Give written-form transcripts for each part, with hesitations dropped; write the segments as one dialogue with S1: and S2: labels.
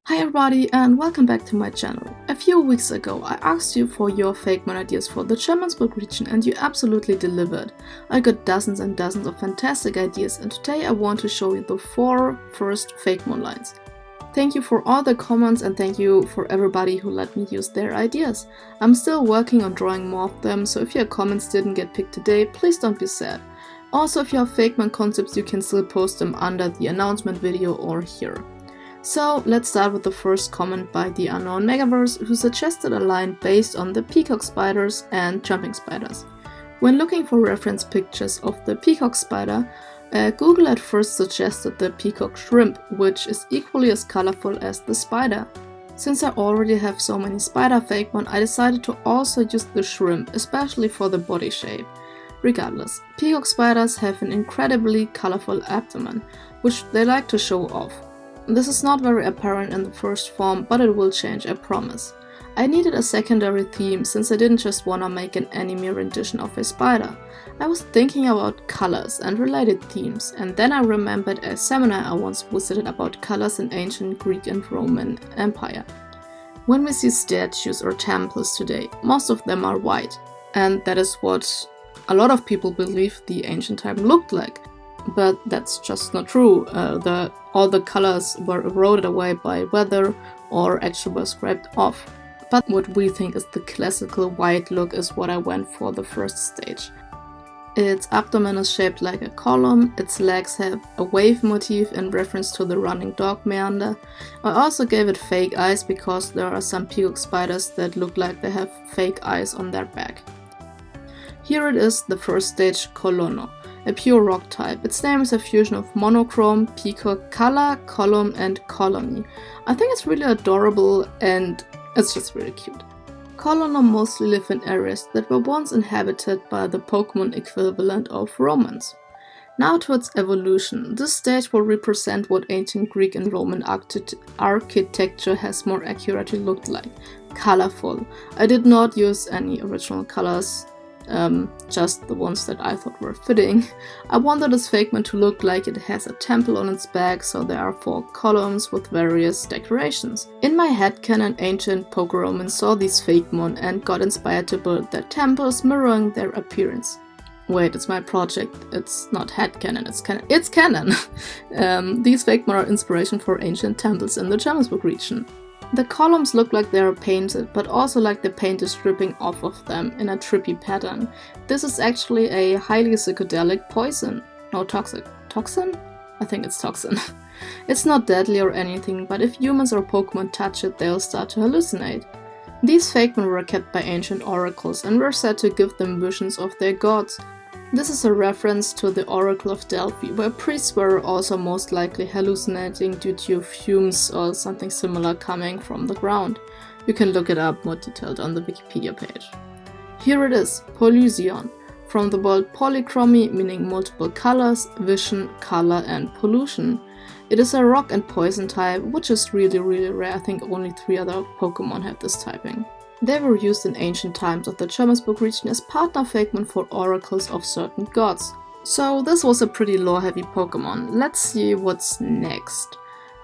S1: Hi everybody and welcome back to my channel. A few weeks ago I asked you for your Fakemon ideas for the Jermanzburg region and you absolutely delivered. I got dozens and dozens of fantastic ideas and today I want to show you the 4 first Fakemon lines. Thank you for all the comments and thank you for everybody who let me use their ideas. I'm still working on drawing more of them, so if your comments didn't get picked today, please don't be sad. Also, if you have Fakemon concepts you can still post them under the announcement video or here. So let's start with the first comment by the unknown Megaverse, who suggested a line based on the peacock spiders and jumping spiders. When looking for reference pictures of the peacock spider, Google at first suggested the peacock shrimp, which is equally as colorful as the spider. Since I already have so many spider Fakemon, I decided to also use the shrimp, especially for the body shape. Regardless, peacock spiders have an incredibly colorful abdomen, which they like to show off. This is not very apparent in the first form, but it will change, I promise. I needed a secondary theme since I didn't just wanna make an anime rendition of a spider. I was thinking about colors and related themes, and then I remembered a seminar I once visited about colors in ancient Greek and Roman Empire. When we see statues or temples today, most of them are white, and that is what a lot of people believe the ancient time looked like. But that's just not true. All the colors were eroded away by weather or actually were scraped off. But what we think is the classical white look is what I went for the first stage. Its abdomen is shaped like a column, its legs have a wave motif in reference to the running dog meander. I also gave it fake eyes because there are some peacock spiders that look like they have fake eyes on their back. Here it is, the first stage, Colono. A pure rock type. Its name is a fusion of monochrome, peacock, color, column and colony. I think it's really adorable and it's just really cute. Colono mostly live in areas that were once inhabited by the Pokemon equivalent of Romans. Now to its evolution. This stage will represent what ancient Greek and Roman architecture has more accurately looked like. Colorful. I did not use any original colors. Just the ones that I thought were fitting. I wanted this Fakemon to look like it has a temple on its back, so there are 4 columns with various decorations. In my headcanon, ancient Poke-Romans saw these Fakemon and got inspired to build their temples mirroring their appearance. Wait, it's my project, it's not headcanon, it's canon. It's canon! These Fakemon are inspiration for ancient temples in the Jermanzburg region. The columns look like they are painted, but also like the paint is dripping off of them in a trippy pattern. This is actually a highly psychedelic poison. No, toxic. Toxin? I think it's toxin. It's not deadly or anything, but if humans or Pokemon touch it, they'll start to hallucinate. These Fakemon were kept by ancient oracles and were said to give them visions of their gods. This is a reference to the Oracle of Delphi, where priests were also most likely hallucinating due to fumes or something similar coming from the ground. You can look it up more detailed on the Wikipedia page. Here it is, Polysion, from the word polychromy, meaning multiple colors, vision, color and pollution. It is a rock and poison type, which is really rare. I think only 3 other Pokemon have this typing. They were used in ancient times of the Jermanzburg region as partner Fakemon for oracles of certain gods. So this was a pretty lore-heavy Pokemon. Let's see what's next.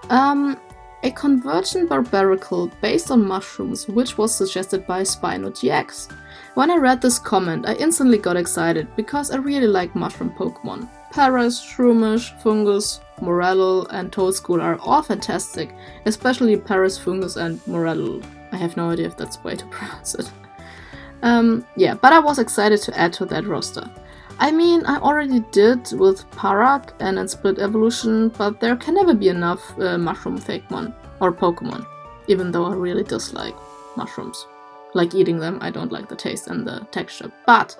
S1: A convergent barbarical based on mushrooms, which was suggested by SpinoGX. When I read this comment, I instantly got excited because I really like mushroom Pokemon. Paras, Shroomish, Fungus, Morello and Toadstool are all fantastic, especially Paras, Fungus and Morello. I have no idea if that's the way to pronounce it. But I was excited to add to that roster. I mean, I already did with Parak and in Split Evolution, but there can never be enough mushroom Fakemon or Pokemon, even though I really dislike mushrooms. Like eating them, I don't like the taste and the texture. But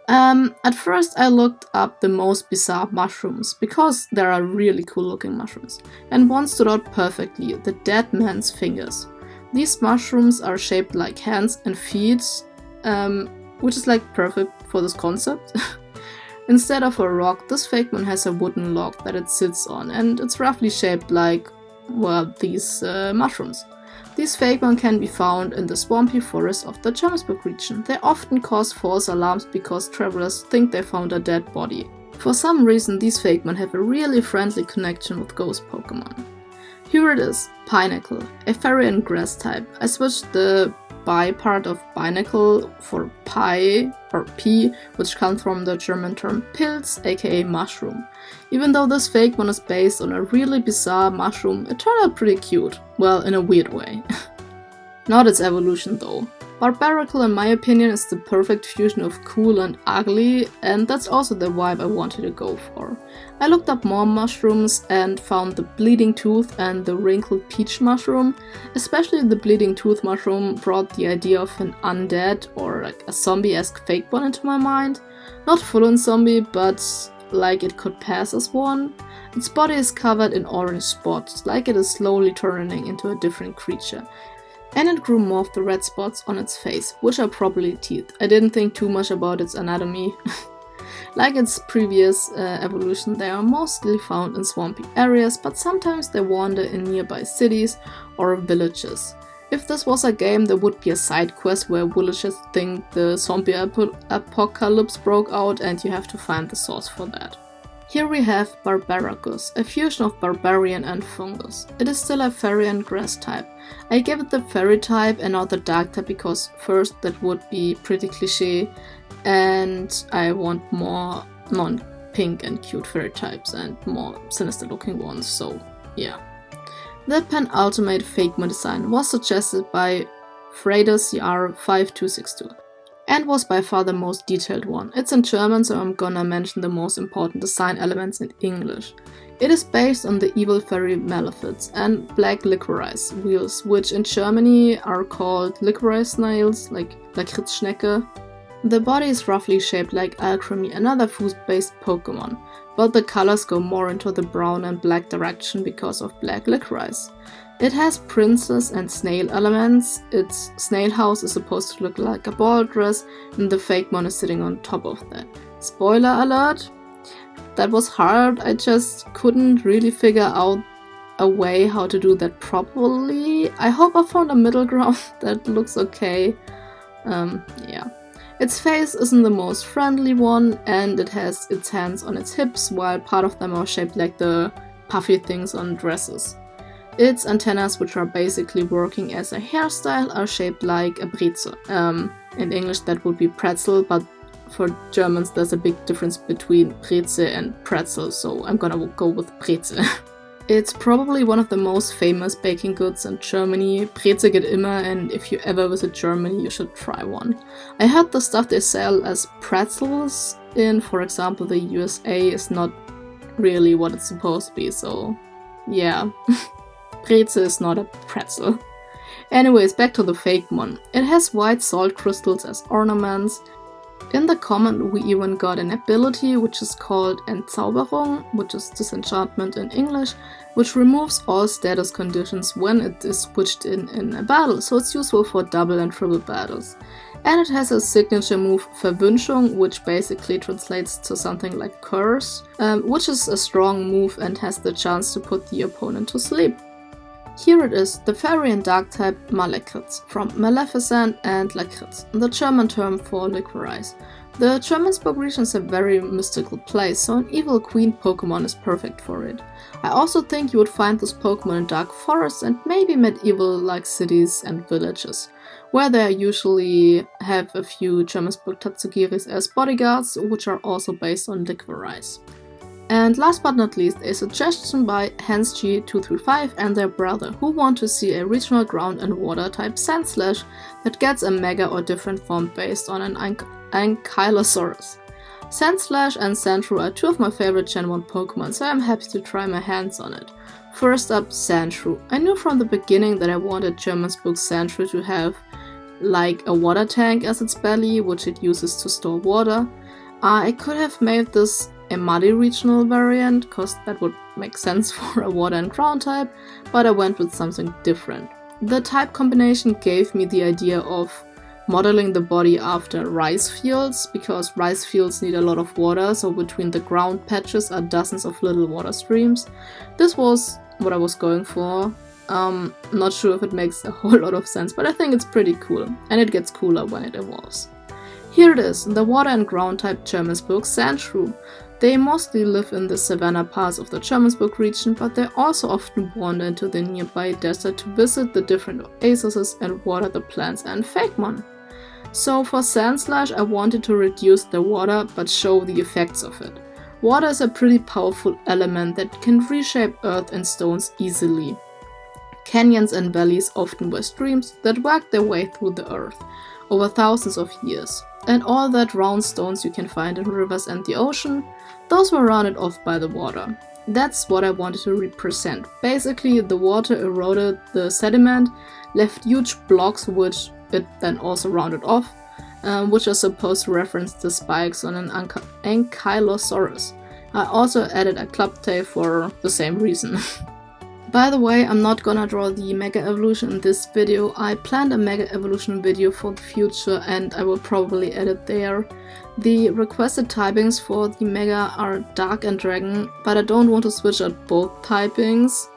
S1: at first I looked up the most bizarre mushrooms, because there are really cool looking mushrooms, and one stood out perfectly, the dead man's fingers. These mushrooms are shaped like hands and feet, which is like perfect for this concept. Instead of a rock, this Fakemon has a wooden log that it sits on, and it's roughly shaped like, well, these mushrooms. These Fakemon can be found in the swampy forest of the Jermanzburg region. They often cause false alarms because travelers think they found a dead body. For some reason, these Fakemon have a really friendly connection with ghost Pokemon. Here it is, Pineapple, a fairy and grass type. I switched the bi part of Binacle for Pi or P, which comes from the German term Pilz, aka mushroom. Even though this Fakemon is based on a really bizarre mushroom, it turned out pretty cute. Well, in a weird way. Not its evolution though. Barbaracle, in my opinion, is the perfect fusion of cool and ugly, and that's also the vibe I wanted to go for. I looked up more mushrooms and found the bleeding tooth and the wrinkled peach mushroom. Especially the bleeding tooth mushroom brought the idea of an undead or like a zombie-esque Fakemon into my mind. Not full-on zombie, but like it could pass as one. Its body is covered in orange spots, like it is slowly turning into a different creature. And it grew more of the red spots on its face, which are probably teeth. I didn't think too much about its anatomy. Like its previous evolution, they are mostly found in swampy areas, but sometimes they wander in nearby cities or villages. If this was a game, there would be a side quest where villagers think the zombie apocalypse broke out and you have to find the source for that. Here we have Barbaragus, a fusion of barbarian and fungus. It is still a fairy and grass type. I gave it the fairy type and not the dark type because first that would be pretty cliche and I want more non-pink and cute fairy types and more sinister looking ones, so yeah. The penultimate Fakemon design was suggested by FreydesCR5262. And was by far the most detailed one. It's in German, so I'm gonna mention the most important design elements in English. It is based on the evil fairy Malefics and black licorice wheels, which in Germany are called licorice nails, like Lakritzschnecke. The body is roughly shaped like Alchemy, another food-based Pokemon, but the colors go more into the brown and black direction because of black licorice. It has princess and snail elements. Its snail house is supposed to look like a ball dress, and the Fakemon is sitting on top of that. Spoiler alert! That was hard, I just couldn't really figure out a way how to do that properly. I hope I found a middle ground that looks okay. Yeah. Its face isn't the most friendly one, and it has its hands on its hips, while part of them are shaped like the puffy things on dresses. Its antennas, which are basically working as a hairstyle, are shaped like a Brezel. In English that would be pretzel, but for Germans there's a big difference between Brezel and pretzel, so I'm gonna go with Brezel. It's probably one of the most famous baking goods in Germany. Brezel geht immer, and if you ever visit Germany you should try one. I heard the stuff they sell as pretzels in, for example, the USA is not really what it's supposed to be, so yeah. Brezel is not a pretzel. Anyways, back to the Fakemon. It has white salt crystals as ornaments. In the common we even got an ability which is called Entzauberung, which is disenchantment in English, which removes all status conditions when it is switched in a battle, so it's useful for double and triple battles. And it has a signature move, Verwünschung, which basically translates to something like curse, which is a strong move and has the chance to put the opponent to sleep. Here it is, the fairy and dark type Maticss, from Maleficent and Lakritz, the German term for licorice. The Jermanzburg region is a very mystical place, so an evil queen Pokemon is perfect for it. I also think you would find this Pokemon in dark forests and maybe medieval-like cities and villages, where they usually have a few Jermanzburg Tatsugiris as bodyguards, which are also based on licorice. And last but not least, a suggestion by HansG235 and their brother, who want to see a regional ground and water type Sandslash that gets a mega or different form based on an Ankylosaurus. Sandslash and Sandshrew are two of my favorite Gen 1 Pokemon, so I'm happy to try my hands on it. First up, Sandshrew. I knew from the beginning that I wanted Jermanzburg Sandshrew to have like a water tank as its belly, which it uses to store water. I could have made this a muddy regional variant, cause that would make sense for a water and ground type, but I went with something different. The type combination gave me the idea of modeling the body after rice fields, because rice fields need a lot of water, so between the ground patches are dozens of little water streams. This was what I was going for. Not sure if it makes a whole lot of sense, but I think it's pretty cool, and it gets cooler when it evolves. Here it is, the water and ground type Jermanzburg Sandshrew. They mostly live in the savanna parts of the Jermanzburg region, but they also often wander into the nearby desert to visit the different oases and water the plants and Fakemon. So for Sandslash I wanted to reduce the water but show the effects of it. Water is a pretty powerful element that can reshape earth and stones easily. Canyons and valleys often were streams that worked their way through the earth over thousands of years. And all that round stones you can find in rivers and the ocean, those were rounded off by the water. That's what I wanted to represent. Basically, the water eroded the sediment, left huge blocks which it then also rounded off, which are supposed to reference the spikes on an Ankylosaurus. I also added a club tail for the same reason. By the way, I'm not gonna draw the Mega Evolution in this video. I planned a Mega Evolution video for the future and I will probably add it there. The requested typings for the Mega are Dark and Dragon, but I don't want to switch out both typings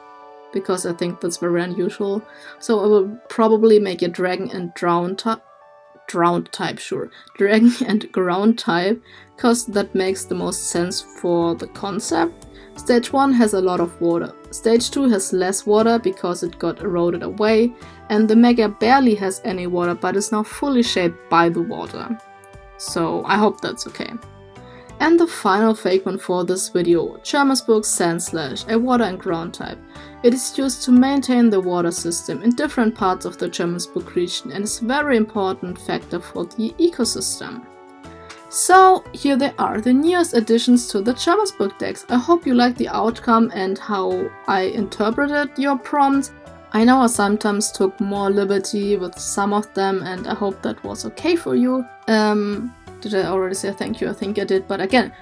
S1: because I think that's very unusual. So I will probably make a Dragon and Dragon and Ground type, cause that makes the most sense for the concept. Stage 1 has a lot of water. Stage 2 has less water because it got eroded away, and the Mega barely has any water but is now fully shaped by the water. So I hope that's okay. And the final Fakemon for this video, Jermanzburg Sandslash, a water and ground type. It is used to maintain the water system in different parts of the Jermanzburg region and is a very important factor for the ecosystem. So here they are, the newest additions to the Jermanzburg decks. I hope you liked the outcome and how I interpreted your prompts. I know I sometimes took more liberty with some of them and I hope that was okay for you. Did I already say thank you? I think I did, but again,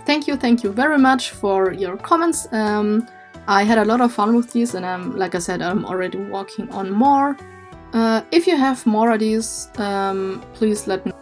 S1: thank you very much for your comments. I had a lot of fun with these and like I said, I'm already working on more. If you have more ideas, please let me know.